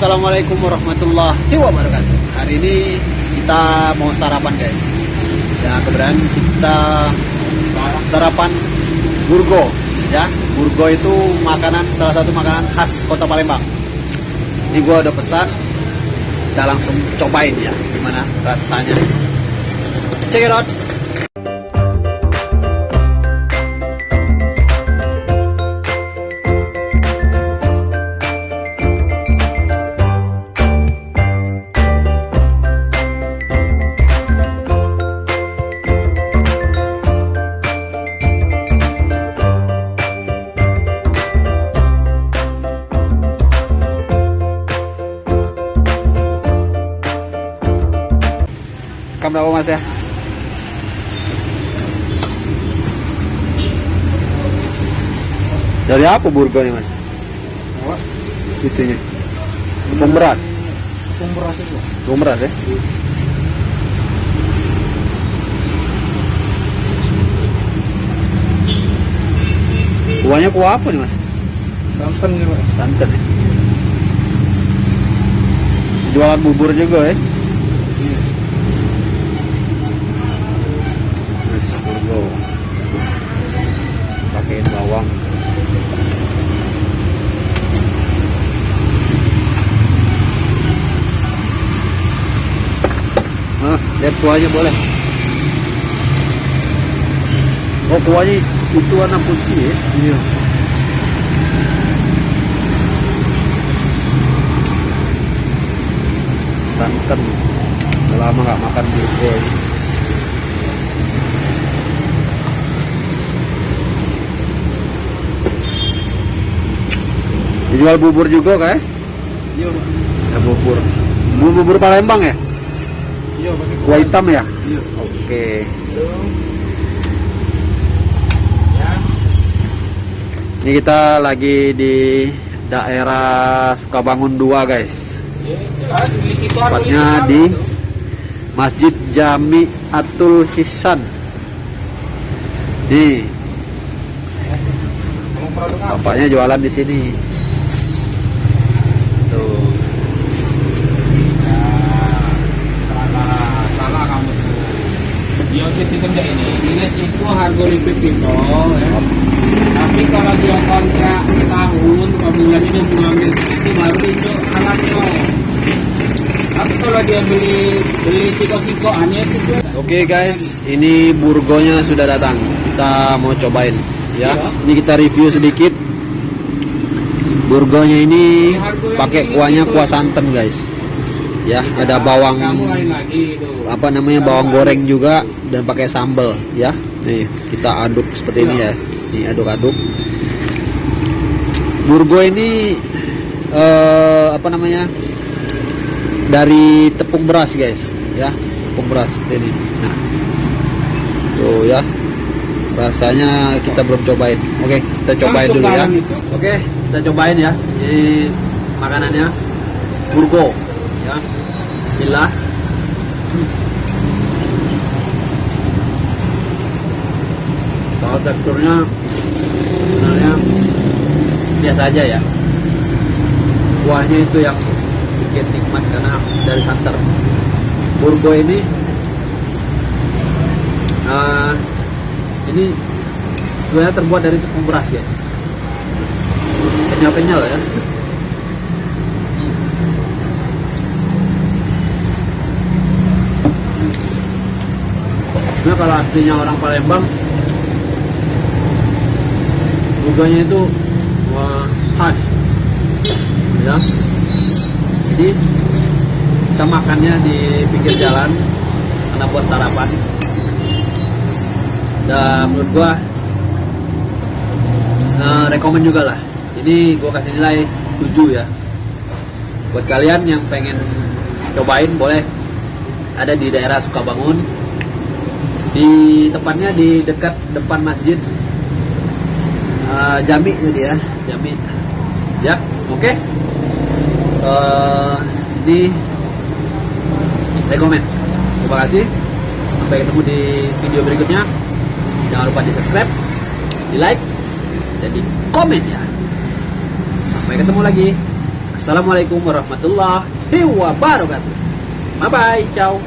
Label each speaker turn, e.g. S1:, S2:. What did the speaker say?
S1: Assalamualaikum warahmatullahi wabarakatuh. Hari ini kita mau sarapan guys. Ya kebetulan kita sarapan burgo. Ya, burgo itu salah satu makanan khas Kota Palembang. Ini gua udah pesan. Kita langsung cobain ya, gimana rasanya. Check it out. Kamu berapa mas ya? Dari apa burgo nih mas?
S2: Apa?
S1: Itunya tepung beras.
S2: Tepung beras itu.
S1: Tepung beras ya? Kuahnya kuah apa nih mas?
S2: Santan nih mas.
S1: Santan ya? Jualan bubur juga ya? Burgo pakein bawang. Lihat kuahnya boleh. Oh kuahnya itu warna putih ya?
S2: Iya.
S1: Santan. Udah lama nggak makan burgo ini. Dijual bubur juga kan?
S2: Iya.
S1: Ya bubur. Bubur Palembang ya?
S2: Iya pakai
S1: Kuah hitam ya?
S2: Iya.
S1: Oke.
S2: Ya.
S1: Ini kita lagi di daerah Sukabangun 2 guys. Tepatnya di Masjid Jami Atul Hisan. Nih, bapaknya jualan di sini. Tuh.
S2: Salah kamu tuh. Dia sistem kayak ini. Dinas itu harga lipit gitu ya. Tapi kalau dia kontrak setahun, bulan ini mengambil itu baru itu alatnya. Tapi kalau dia beli siko-sikoannya itu.
S1: Oke guys, ini burgonya sudah datang. Kita mau cobain ya. Ini kita review sedikit. Burgonya ini pakai kuahnya kuah santan guys. Ya, ada bawang apa namanya bawang goreng juga dan pakai sambal ya. Nih, kita aduk seperti ini ya. Nih aduk-aduk. Burgo ini apa namanya? Dari tepung beras guys, ya. Tepung beras seperti ini. Nah. Tuh ya. Rasanya kita belum cobain. Oke, kita cobain dulu ya. Oke, kita cobain ya. Ini makanannya burgo ya. Bismillah. Kalau teksturnya sebenarnya biasa aja ya. Kuahnya itu yang bikin nikmat karena dari santan. Burgo ini sebenarnya terbuat dari tepung beras guys. Kenyal-kenyal ya. Nah kalau aslinya orang Palembang, burgonya itu khas ya. Jadi kita makannya di pinggir jalan karena buat sarapan. Dan menurut gua rekomen juga lah. Ini gua kasih nilai 7 ya. Buat kalian yang pengen cobain boleh, ada di daerah Sukabangun. Di tepatnya di dekat depan masjid Jami ini ya, Jami. Ya, oke. Ini rekomen. Terima kasih. Sampai ketemu di video berikutnya. Jangan lupa di subscribe, di like, dan di komen ya. Sampai ketemu lagi. Assalamualaikum warahmatullahi wabarakatuh. Bye bye, ciao.